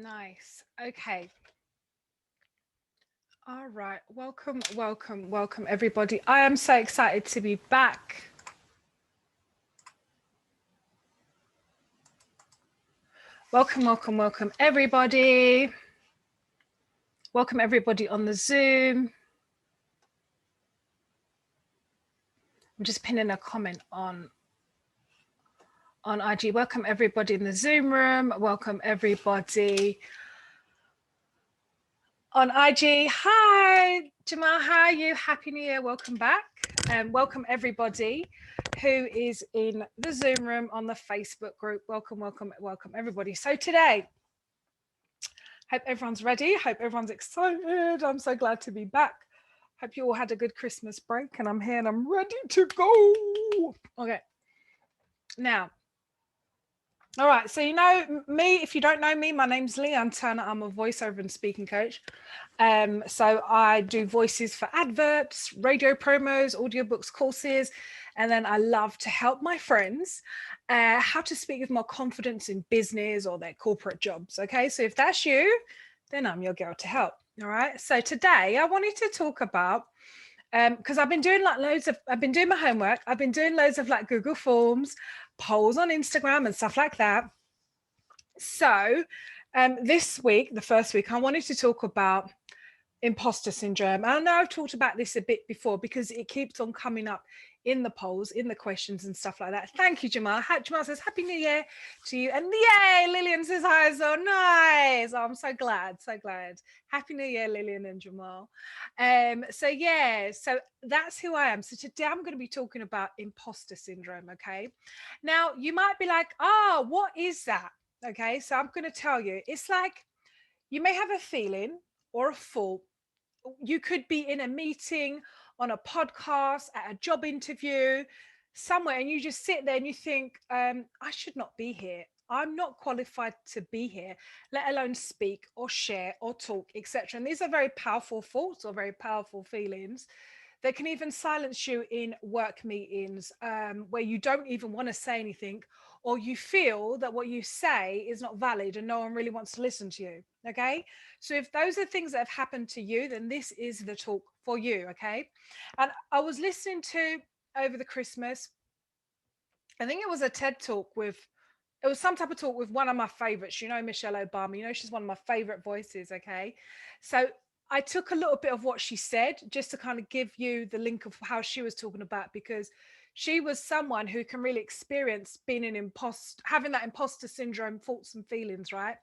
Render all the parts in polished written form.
Nice. Okay. All right. Welcome, welcome, welcome, everybody. I am so excited to be back. Welcome, welcome, welcome, everybody. Welcome, everybody on the Zoom. I'm just pinning a comment on IG. Welcome, everybody in the Zoom room. Welcome, everybody on IG. Hi, Jamal. How are you? Happy New Year. Welcome back. And welcome, everybody who is in the Zoom room on the Facebook group. Welcome, welcome, welcome, everybody. So today, hope everyone's ready. Hope everyone's excited. I'm so glad to be back. Hope you all had a good Christmas break, and I'm here and I'm ready to go. Okay. Now, all right, so you know me, if you don't know me, my name's Leighanne Turner. I'm a voiceover and speaking coach. So I do voices for adverts, radio promos, audiobooks, courses, and then I love to help my friends how to speak with more confidence in business or their corporate jobs. Okay, so if that's you, then I'm your girl to help. All right, so today I wanted to talk about because I've been doing I've been doing my homework. I've been doing loads of like Google Forms, polls on Instagram and stuff like that. So this week, the first week, I wanted to talk about imposter syndrome. I know I've talked about this a bit before because it keeps on coming up in the polls, in the questions and stuff like that. Thank you, Jamal. Jamal says, Happy New Year to you. And yay, Lillian says hi, so nice. Oh, I'm so glad, so glad. Happy New Year, Lillian and Jamal. So that's who I am. So today I'm going to be talking about imposter syndrome, okay? Now, you might be like, oh, what is that? Okay, so I'm going to tell you. It's like you may have a feeling or a thought. You could be in a meeting, on a podcast, at a job interview, somewhere, and you just sit there and you think, I should not be here. I'm not qualified to be here, let alone speak or share or talk, etc. And these are very powerful thoughts or very powerful feelings that can even silence you in work meetings where you don't even want to say anything, or you feel that what you say is not valid and no one really wants to listen to you. Okay. So if those are things that have happened to you, then this is the talk for you. Okay. And I was listening to over the Christmas, I think it was a TED talk with, it was some type of talk with one of my favorites, you know, Michelle Obama. You know, she's one of my favorite voices. Okay. So I took a little bit of what she said just to kind of give you the link of how she was talking about, because she was someone who can really experience being an having that imposter syndrome, thoughts and feelings, right?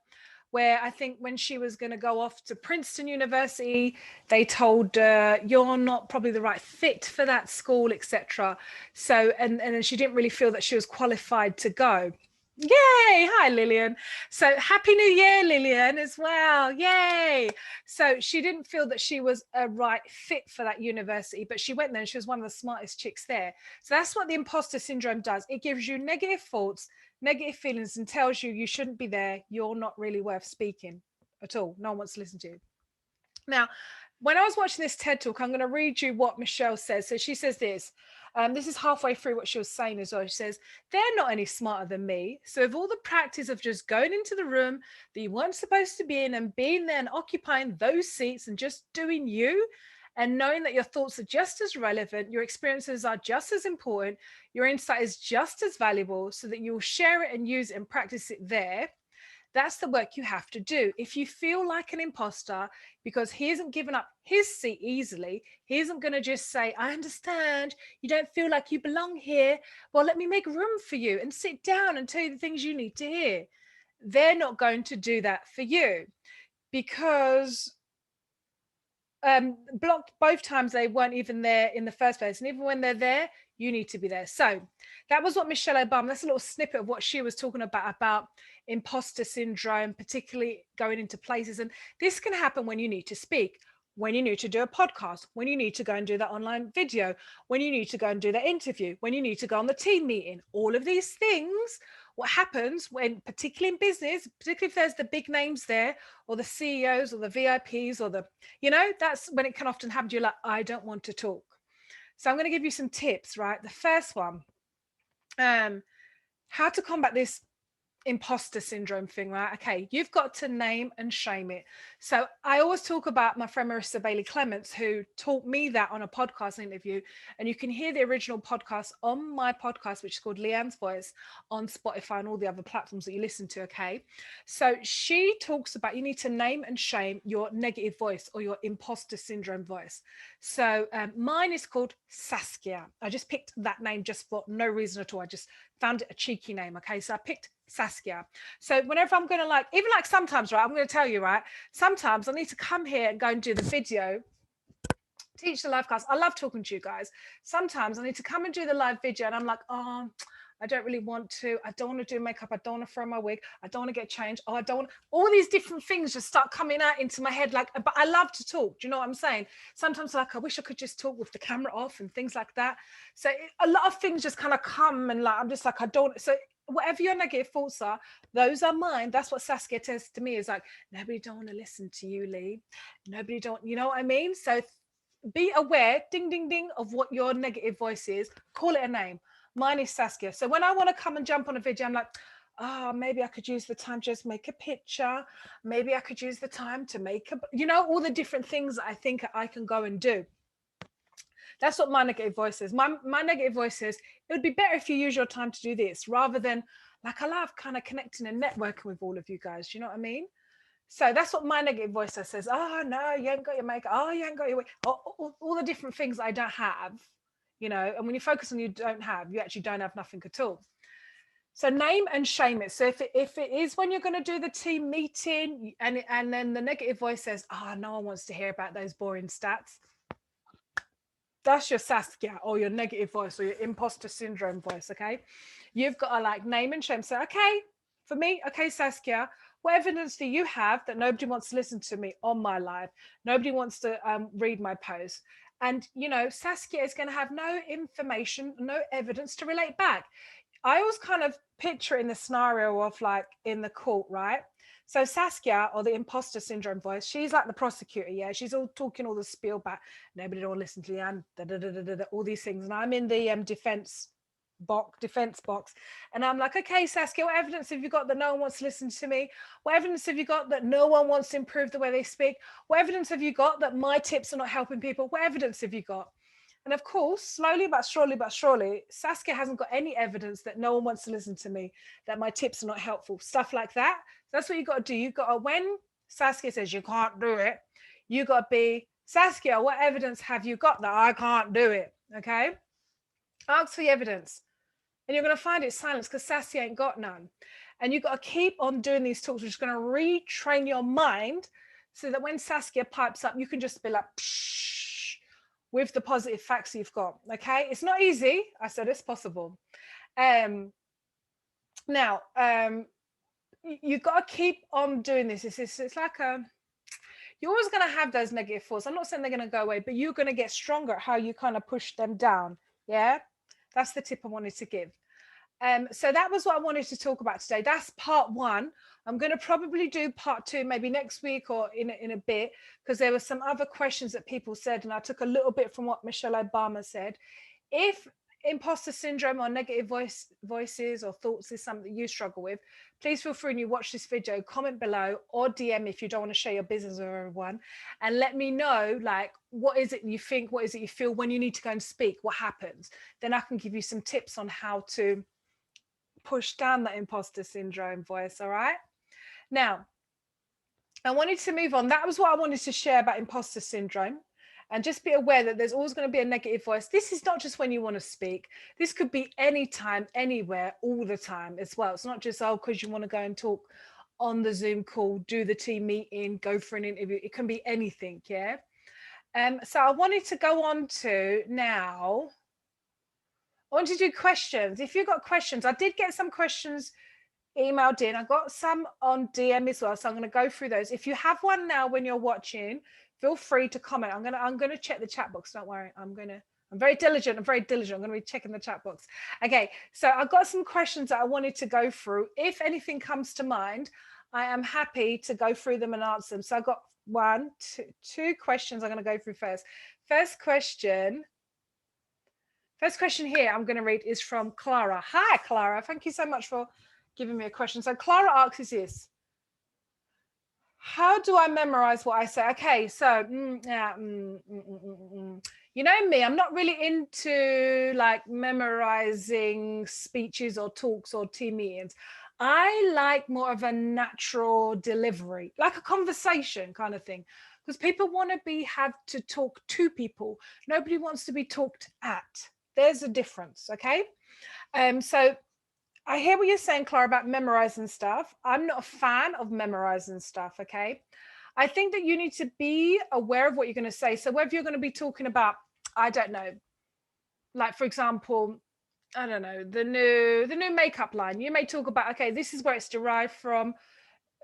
Where I think when she was going to go off to Princeton University, they told her, you're not probably the right fit for that school, etc. So, and then she didn't really feel that she was qualified to go. Yay! Hi, Lillian. So happy New Year, Lillian, as well. Yay! So she didn't feel that she was a right fit for that university, but she went there and she was one of the smartest chicks there. So that's what the imposter syndrome does. It gives you negative thoughts, negative feelings, and tells you shouldn't be there. You're not really worth speaking at all. No one wants to listen to you. Now, when I was watching this TED talk, I'm going to read you what Michelle says. So she says this. This is halfway through what she was saying as well. She says, they're not any smarter than me. So if all the practice of just going into the room that you weren't supposed to be in and being there and occupying those seats and just doing you and knowing that your thoughts are just as relevant, your experiences are just as important, your insight is just as valuable, so that you'll share it and use it and practice it there. That's the work you have to do. If you feel like an imposter because he isn't giving up his seat easily, he isn't going to just say, I understand you don't feel like you belong here. Well, let me make room for you and sit down and tell you the things you need to hear. They're not going to do that for you because blocked both times they weren't even there in the first place. And even when they're there, you need to be there. So that was what Michelle Obama, that's a little snippet of what she was talking about imposter syndrome, particularly going into places. And this can happen when you need to speak, when you need to do a podcast, when you need to go and do that online video, when you need to go and do that interview, when you need to go on the team meeting. All of these things, what happens when, particularly in business, particularly if there's the big names there, or the CEOs or the VIPs or the, that's when it can often happen to you, like, I don't want to talk. So I'm going to give you some tips, right? The first one, how to combat this imposter syndrome thing, right? Okay, you've got to name and shame it. So I always talk about my friend Marissa Bailey Clements, who taught me that on a podcast interview. And you can hear the original podcast on my podcast, which is called Leighanne's Voice, on Spotify and all the other platforms that you listen to. Okay, so she talks about you need to name and shame your negative voice or your imposter syndrome voice. So mine is called Saskia. I just picked that name just for no reason at all. I just found it a cheeky name. Okay, so I picked Saskia. So whenever I'm going to even sometimes, right, I'm going to tell you, right, sometimes I need to come here and go and do the video, teach the live class. I love talking to you guys. Sometimes I need to come and do the live video and I'm like, oh, I don't really want to. I don't want to do makeup. I don't want to throw my wig. I don't want to get changed. Oh, I don't want, all these different things just start coming out into my head. But I love to talk. Do you know what I'm saying? Sometimes I wish I could just talk with the camera off and things like that. So a lot of things just kind of come and I'm just like, I don't. So whatever your negative thoughts are, those are mine. That's what Saskia says to me, is like, nobody don't want to listen to you, Lee. Nobody don't, you know what I mean? So be aware, ding, ding, ding, of what your negative voice is. Call it a name. Mine is Saskia. So when I want to come and jump on a video, I'm like, maybe I could use the time to just make a picture. Maybe I could use the time to make all the different things that I think I can go and do. That's what my negative voice is. My negative voice is, it would be better if you use your time to do this rather than, I love kind of connecting and networking with all of you guys. Do you know what I mean? So that's what my negative voice says. Oh, no, you haven't got your makeup. Oh, you haven't got your, all the different things I don't have, and when you focus on you don't have, you actually don't have nothing at all. So name and shame it. So if it is when you're going to do the team meeting and then the negative voice says, oh, no one wants to hear about those boring stats, that's your Saskia or your negative voice or your imposter syndrome voice. Okay, you've got to name and shame. So okay, for me, okay, Saskia, what evidence do you have that nobody wants to listen to me on my live? Nobody wants to read my post. And, Saskia is going to have no information, no evidence to relate back. I always kind of picture it in the scenario of in the court, right? So Saskia, or the imposter syndrome voice, she's like the prosecutor, yeah? She's all talking all the spiel back. Nobody don't listen to Leighanne, all these things. And I'm in the defense box, and I'm like, okay, Saskia, what evidence have you got that no one wants to listen to me? What evidence have you got that no one wants to improve the way they speak? What evidence have you got that my tips are not helping people? What evidence have you got? And of course, slowly but surely, Saskia hasn't got any evidence that no one wants to listen to me, that my tips are not helpful, stuff like that. That's what you got to do. You got to, when Saskia says you can't do it, you got to be, Saskia, what evidence have you got that I can't do it? Okay, ask for the evidence. And you're going to find it silence because Saskia ain't got none. And you've got to keep on doing these talks, which is going to retrain your mind so that when Saskia pipes up, you can just be like, psh, with the positive facts you've got. Okay, it's not easy. I said it's possible. Now, you've got to keep on doing this. It's like you're always going to have those negative thoughts. I'm not saying they're going to go away, but you're going to get stronger at how you kind of push them down. Yeah, that's the tip I wanted to give. So that was what I wanted to talk about today. That's part one. I'm going to probably do part two maybe next week or in a bit, because there were some other questions that people said, and I took a little bit from what Michelle Obama said. If imposter syndrome or negative voices or thoughts is something that you struggle with, please feel free, when you watch this video, comment below or DM if you don't want to share your business with everyone, and let me know, what is it you think, what is it you feel when you need to go and speak, what happens. Then I can give you some tips on how to push down that imposter syndrome voice. All right, now I wanted to move on. That was what I wanted to share about imposter syndrome. And just be aware that there's always going to be a negative voice. This is not just when you want to speak. This could be anytime, anywhere, all the time as well. It's not just, because you want to go and talk on the Zoom call, do the team meeting, go for an interview. It can be anything, yeah? So I wanted to go on to now, I want to do questions. If you've got questions, I did get some questions emailed in. I got some on DM as well, so I'm going to go through those. If you have one now when you're watching, feel free to comment. I'm going to check the chat box. Don't worry. I'm very diligent. I'm going to be checking the chat box. Okay, so I've got some questions that I wanted to go through. If anything comes to mind, I am happy to go through them and answer them. So I've got two questions I'm going to go through first. First question here I'm going to read is from Clara. Hi, Clara. Thank you so much for giving me a question. So Clara asks is this: how do I memorize what I say? Okay, so you know me, I'm not really into like memorizing speeches or talks or team meetings. I like more of a natural delivery, like a conversation kind of thing, because people want to have to talk to people. Nobody wants to be talked at. There's a difference, okay? So I hear what you're saying, Clara, about memorizing stuff. I'm not a fan of memorizing stuff, okay? I think that you need to be aware of what you're going to say. So whether you're going to be talking about, I don't know, like for example, I don't know, the new makeup line. You may talk about, okay, this is where it's derived from,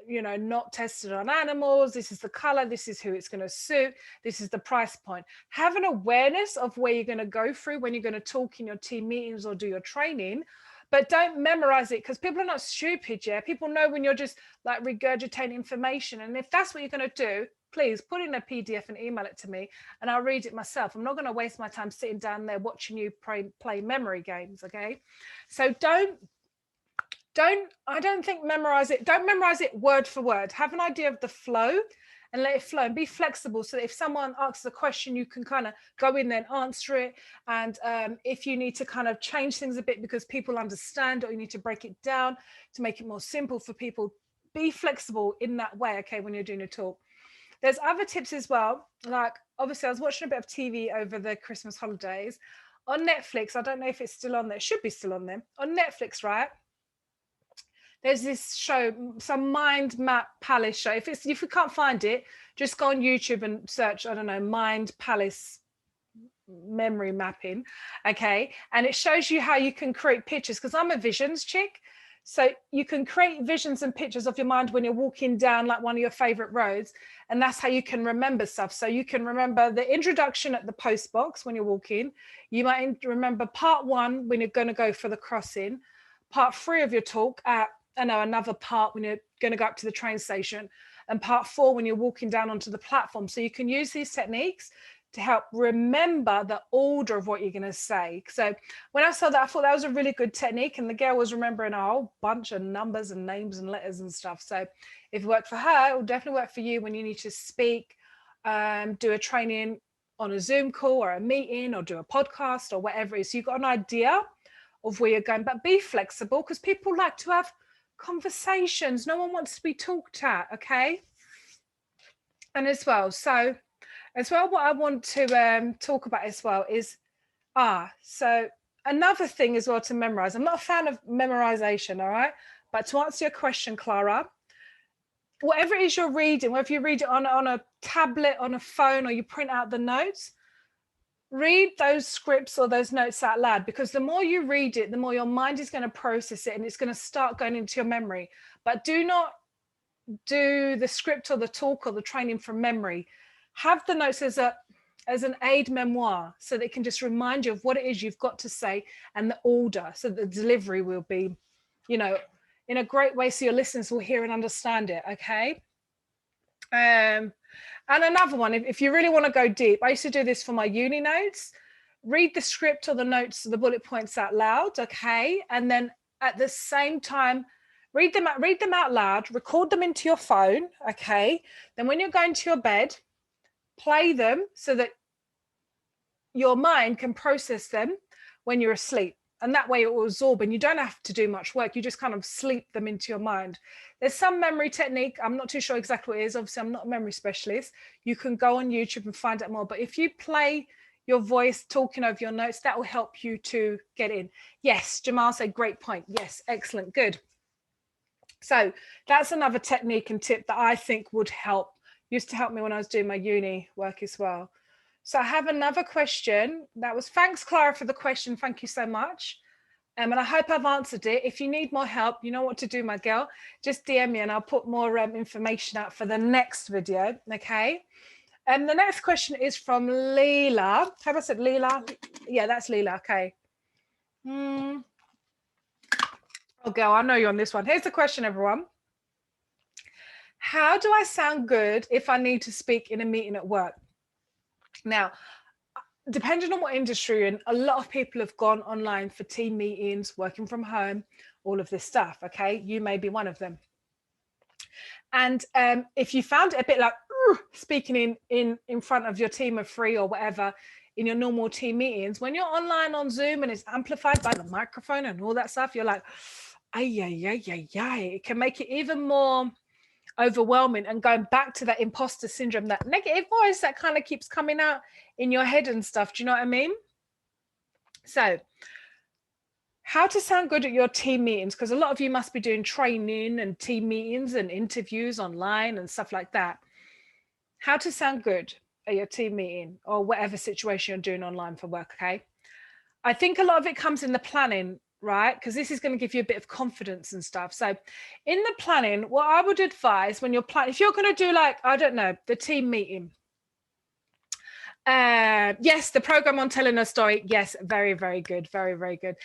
you know, not tested on animals. This is the color. This is who it's going to suit. This is the price point. Have an awareness of where you're going to go through when you're going to talk in your team meetings or do your training, but don't memorize it, because people are not stupid. Yeah, people know when you're just like regurgitating information. And if that's what you're going to do, please put in a PDF and email it to me and I'll read it myself. I'm not going to waste my time sitting down there watching you play memory games. Okay, so I don't think memorize it. Don't memorize it word for word. Have an idea of the flow and let it flow, and be flexible so that if someone asks a question, you can kind of go in there and answer it. And if you need to kind of change things a bit because people understand, or you need to break it down to make it more simple for people, be flexible in that way, okay, when you're doing a talk. There's other tips as well. Like, obviously, I was watching a bit of TV over the Christmas holidays. On Netflix, I don't know if it's still on there. It should be still on there. On Netflix, right? There's this show, some mind map palace show. If you can't find it, just go on YouTube and search, I don't know, mind palace memory mapping. Okay, and it shows you how you can create pictures, because I'm a visions chick. So you can create visions and pictures of your mind when you're walking down like one of your favorite roads, and that's how you can remember stuff. So you can remember the introduction at the post box when you're walking. You might remember part 1 when you're going to go for the crossing, part 3 of your talk at, I know, another part when you're going to go up to the train station, and part 4 when you're walking down onto the platform. So you can use these techniques to help remember the order of what you're going to say. So when I saw that, I thought that was a really good technique, and the girl was remembering a whole bunch of numbers and names and letters and stuff. So if it worked for her, it will definitely work for you when you need to speak, do a training on a Zoom call or a meeting, or do a podcast or whatever it is. So you've got an idea of where you're going, but be flexible, because people like to have conversations. No one wants to be talked at, okay? And as well, what I want to talk about as well is, so another thing as well to memorize. I'm not a fan of memorization, all right? But to answer your question, Clara, whatever it is you're reading, whether you read it on a tablet, on a phone, or you print out the notes, read those scripts or those notes out loud, because the more you read it, the more your mind is going to process it and it's going to start going into your memory. But do not do the script or the talk or the training from memory. Have the notes as an aid memoir, so they can just remind you of what it is you've got to say and the order, so the delivery will be, you know, in a great way, so your listeners will hear and understand it, okay? And another one, if you really want to go deep, I used to do this for my uni notes. Read the script or the notes, the bullet points out loud, okay? And then at the same time, read them out loud, record them into your phone, okay? Then when you're going to your bed, play them so that your mind can process them when you're asleep. And that way it will absorb, and you don't have to do much work. You just kind of sleep them into your mind. There's some memory technique. I'm not too sure exactly what it is. Obviously, I'm not a memory specialist. You can go on YouTube and find out more. But if you play your voice talking over your notes, that will help you to get in. Yes, Jamal said, great point. Yes, excellent, good. So that's another technique and tip that I think would help. Used to help me when I was doing my uni work as well. So I have another question. That was, thanks, Clara, for the question. Thank you so much. And I hope I've answered it. If you need more help, you know what to do, my girl. Just DM me and I'll put more information out for the next video, okay? And the next question is from Leila. Have I said Leila? Yeah, that's Leila, okay. Oh, girl, I know you're on this one. Here's the question, everyone. How do I sound good if I need to speak in a meeting at work? Now, depending on what industry you're in, a lot of people have gone online for team meetings, working from home, all of this stuff. Okay, you may be one of them. And if you found it a bit like speaking in front of your team of 3 or whatever in your normal team meetings, when you're online on Zoom and it's amplified by the microphone and all that stuff, you're like, ay, ay, ay, ay, ay. It can make it even more overwhelming and going back to that imposter syndrome, that negative voice that kind of keeps coming out in your head and stuff. Do you know what I mean? So how to sound good at your team meetings, because a lot of you must be doing training and team meetings and interviews online and stuff like that. How to sound good at your team meeting or whatever situation you're doing online for work, okay? I think a lot of it comes in the planning, right? Because this is going to give you a bit of confidence and stuff. So in the planning, what I would advise when you're planning, if you're going to do like, I don't know, the team meeting, yes, the program on telling a story. Yes, very, very good. Very, very good.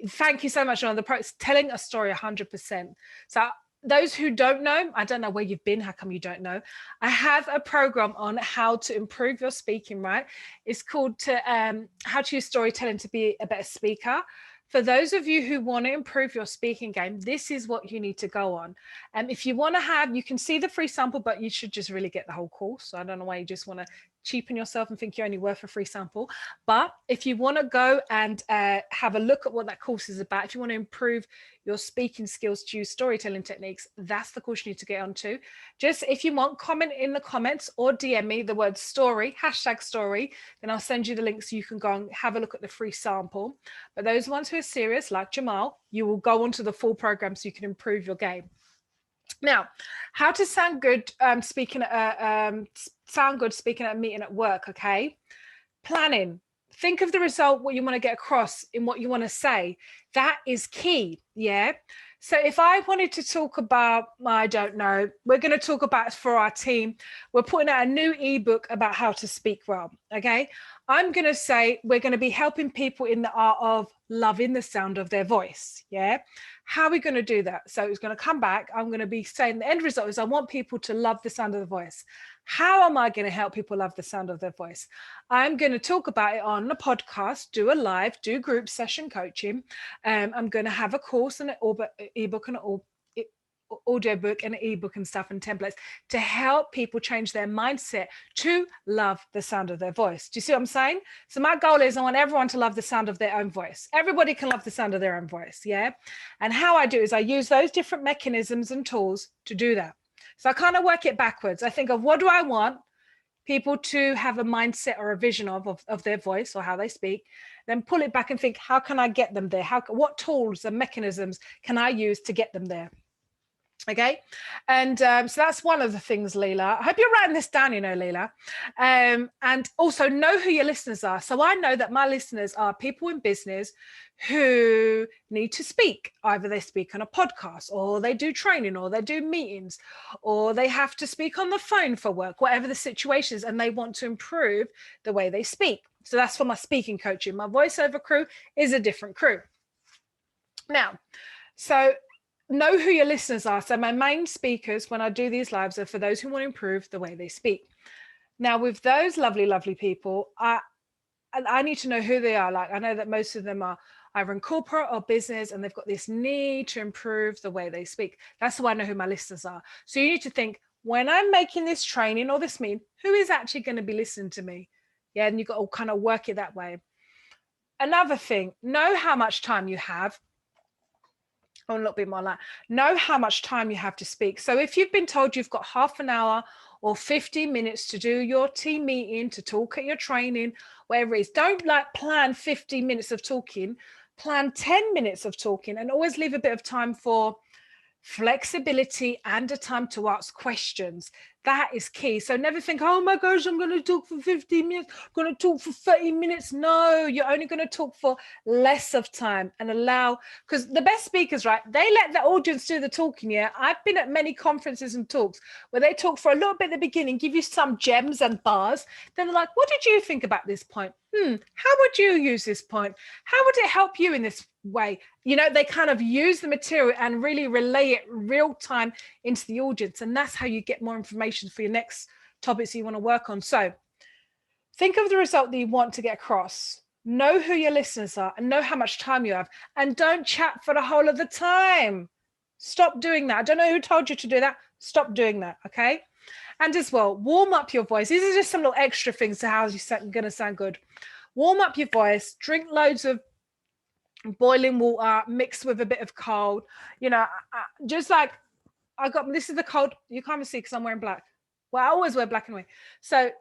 Thank you so much on telling a story 100%. So those who don't know, I don't know where you've been. How come you don't know? I have a program on how to improve your speaking, right? It's called How to Use Storytelling to Be a Better Speaker. For those of you who want to improve your speaking game, this is what you need to go on. And if you want to have, you can see the free sample, but you should just really get the whole course. So I don't know why you just want to cheapen yourself and think you're only worth a free sample. But if you want to go and have a look at what that course is about, if you want to improve your speaking skills to use storytelling techniques, that's the course you need to get onto. Just if you want, comment in the comments or DM me the word story, #story, then I'll send you the link so you can go and have a look at the free sample. But those ones who are serious, like Jamal, you will go onto the full program so you can improve your game. Now, how to sound good speaking at a meeting at work, okay? Planning. Think of the result, what you want to get across in what you want to say. That is key, yeah? So if I wanted to talk about, I don't know, we're going to talk about for our team, we're putting out a new ebook about how to speak well, okay? I'm going to say we're going to be helping people in the art of loving the sound of their voice, yeah? How are we going to do that? So it's going to come back. I'm going to be saying the end result is I want people to love the sound of the voice. How am I going to help people love the sound of their voice? I'm going to talk about it on a podcast, do a live, do group session coaching. I'm going to have a course and an ebook and an audiobook and an ebook and stuff and templates to help people change their mindset to love the sound of their voice. Do you see what I'm saying? So my goal is I want everyone to love the sound of their own voice. Everybody can love the sound of their own voice, yeah? And how I do is I use those different mechanisms and tools to do that. So I kind of work it backwards. I think of what do I want people to have a mindset or a vision of their voice or how they speak, then pull it back and think, how can I get them there? What tools and mechanisms can I use to get them there? Okay, and so that's one of the things, Leila. I hope you're writing this down, you know, Leila. And also know who your listeners are. So I know that my listeners are people in business who need to speak. Either they speak on a podcast, or they do training, or they do meetings, or they have to speak on the phone for work, whatever the situation is, and they want to improve the way they speak. So that's for my speaking coaching. My voiceover crew is a different crew. Now, so know who your listeners are. So my main speakers when I do these lives are for those who want to improve the way they speak. Now with those lovely, lovely people, I need to know who they are. Like I know that most of them are either in corporate or business and they've got this need to improve the way they speak. That's why I know who my listeners are. So you need to think, when I'm making this training or this meeting, who is actually going to be listening to me? Yeah, and you've got to kind of work it that way. Another thing, know how much time you have. A little bit more like know how much time you have to speak. So if you've been told you've got half an hour or 15 minutes to do your team meeting, to talk at your training, whatever it is, don't like plan 15 minutes of talking, plan 10 minutes of talking, and always leave a bit of time for flexibility and a time to ask questions. That is key. So never think, oh my gosh, I'm going to talk for 15 minutes, I'm going to talk for 30 minutes. No, you're only going to talk for less of time and allow, because the best speakers, right, they let the audience do the talking. Yeah, I've been at many conferences and talks where they talk for a little bit at the beginning, give you some gems and bars. Then they're like, what did you think about this point? How would you use this point? How would it help you in this way? You know, they kind of use the material and really relay it real time into the audience. And that's how you get more information for your next topics you want to work on. So think of the result that you want to get across. know who your listeners are and know how much time you have, and don't chat for the whole of the time. Stop doing that. I don't know who told you to do that. Stop doing that, okay? And as well, warm up your voice. These are just some little extra things to how you're going to sound good. Warm up your voice, drink loads of boiling water mixed with a bit of cold. You know, just like this is the cold. You can't even see because I'm wearing black. Well, I always wear black anyway. So,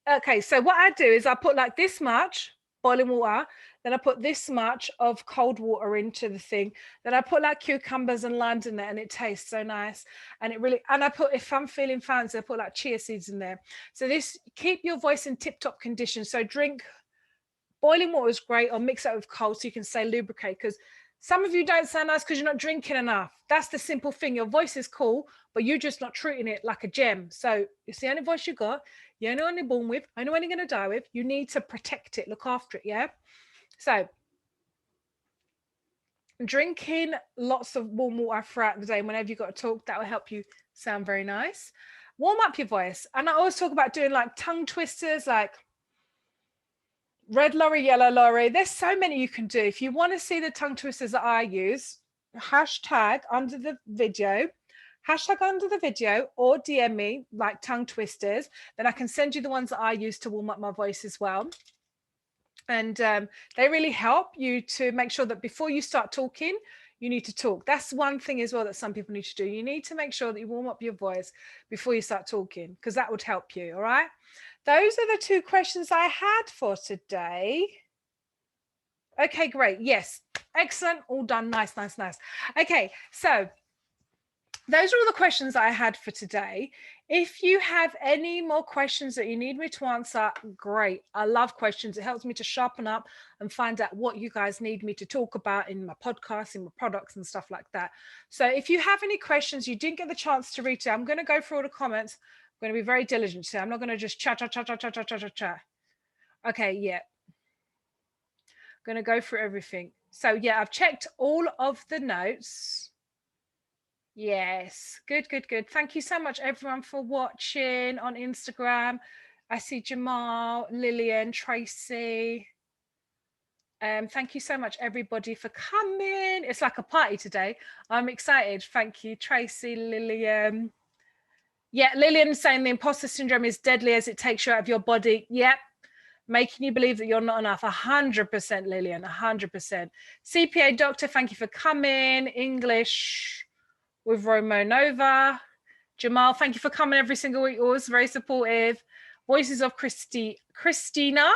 okay. So what I do is I put like this much boiling water, then I put this much of cold water into the thing. Then I put like cucumbers and limes in there, and it tastes so nice. And it really, and I put, if I'm feeling fancy, I put like chia seeds in there. So this, keep your voice in tip-top condition. So drink boiling water is great, or mix it with cold so you can stay lubricated, because some of you don't sound nice because you're not drinking enough. That's the simple thing. Your voice is cool, but you're just not treating it like a gem. So it's the only voice you got. You're the only born with, only one you're going to die with. You need to protect it, look after it, yeah? So drinking lots of warm water throughout the day, whenever you've got to talk, that will help you sound very nice. Warm up your voice. And I always talk about doing like tongue twisters, like red lorry, yellow lorry. There's so many you can do. If you want to see the tongue twisters that I use, hashtag under the video, or DM me like tongue twisters. Then I can send you the ones that I use to warm up my voice as well. And they really help you to make sure that before you start talking, you need to talk. That's one thing as well that some people need to do. You need to make sure that you warm up your voice before you start talking, because that would help you. All right. Those are the 2 questions I had for today. Okay, great. Yes. Excellent. All done. Nice, nice, nice. Okay. So those are all the questions I had for today. If you have any more questions that you need me to answer, great. I love questions. It helps me to sharpen up and find out what you guys need me to talk about in my podcast, in my products and stuff like that. So if you have any questions you didn't get the chance to read today, I'm going to go through all the comments. I'm going to be very diligent today. I'm not going to just chat. Okay, yeah. I'm going to go through everything. So yeah, I've checked all of the notes. Yes, good. Thank you so much, everyone, for watching on Instagram. I see Jamal, Lillian, Tracy. Thank you so much, everybody, for coming. It's like a party today. I'm excited. Thank you, Tracy, Lillian. Yeah, Lillian saying the imposter syndrome is deadly as it takes you out of your body. Yep. Making you believe that you're not enough. 100%, Lillian, 100%. CPA doctor, thank you for coming. English with Romanova. Jamal, thank you for coming every single week. Always very supportive. Voices of Christina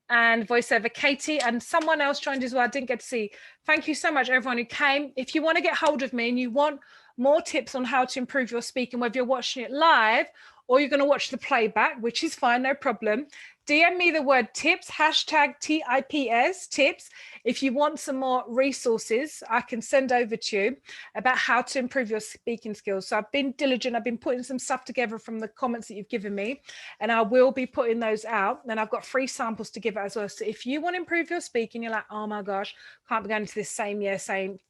and voiceover Katie, and someone else joined as well. I didn't get to see. Thank you so much, everyone who came. If you want to get hold of me and you want more tips on how to improve your speaking, whether you're watching it live or you're going to watch the playback, which is fine, no problem, DM me the word tips, hashtag TIPS, tips. If you want some more resources, I can send over to you about how to improve your speaking skills. So I've been diligent. I've been putting some stuff together from the comments that you've given me, and I will be putting those out. And I've got free samples to give out as well. So if you want to improve your speaking, you're like, oh my gosh, can't be going to this same year,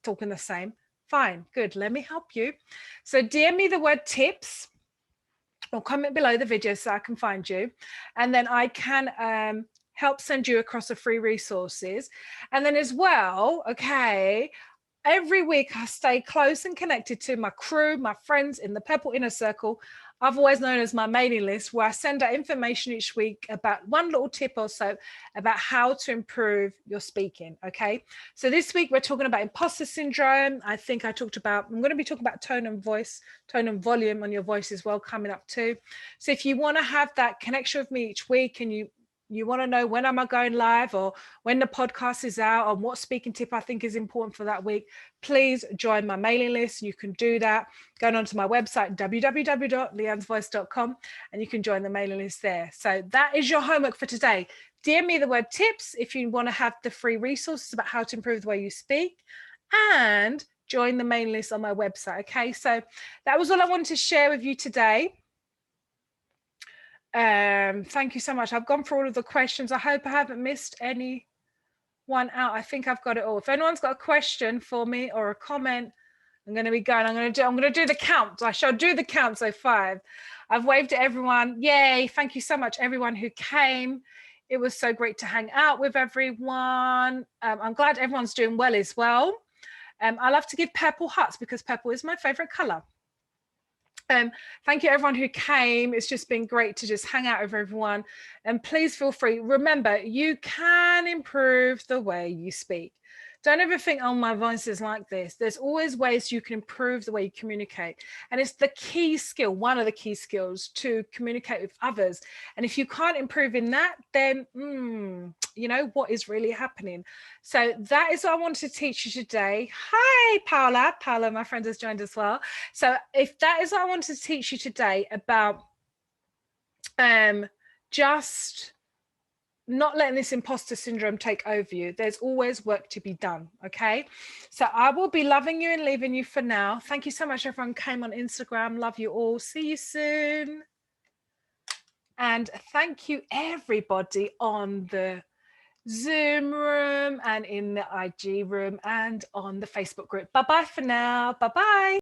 talking the same. Fine, good. Let me help you. So DM me the word tips, or comment below the video so I can find you, and then I can help send you across the free resources. And then as well, okay, every week I stay close and connected to my crew, my friends in the Purple Inner Circle, otherwise known as my mailing list, where I send out information each week about one little tip or so about how to improve your speaking, okay? So this week we're talking about imposter syndrome. I think I'm going to be talking about tone and voice, tone and volume on your voice as well coming up too. So if you want to have that connection with me each week, and you want to know when am I going live or when the podcast is out and what speaking tip I think is important for that week, please join my mailing list. You can do that going onto my website, www.leighannesvoice.com, and you can join the mailing list there. So that is your homework for today. DM me the word tips if you want to have the free resources about how to improve the way you speak, and join the mailing list on my website. Okay, so that was all I wanted to share with you today. Thank you so much. I've gone through all of the questions. I hope I haven't missed any one out. I think I've got it all. If anyone's got a question for me or a comment, I'm going to be going. I'm going to do the count. I shall do the count. So 5. I've waved at everyone. Yay. Thank you so much, everyone who came. It was so great to hang out with everyone. I'm glad everyone's doing well as well. I love to give purple hearts because purple is my favorite color. Thank you everyone who came. It's just been great to just hang out with everyone. And please feel free. Remember, you can improve the way you speak. Don't ever think, oh, my voice is like this. There's always ways you can improve the way you communicate. And it's the key skill, one of the key skills to communicate with others. And if you can't improve in that, then you know what is really happening. So that is what I wanted to teach you today. Hi, Paula. Paula, my friend, has joined as well. So if that is what I wanted to teach you today about just not letting this imposter syndrome take over you. There's always work to be done, okay? So I will be loving you and leaving you for now. Thank you so much, everyone came on Instagram. Love you all. See you soon. And thank you, everybody on the Zoom room and in the IG room and on the Facebook group. Bye-bye for now. Bye-bye.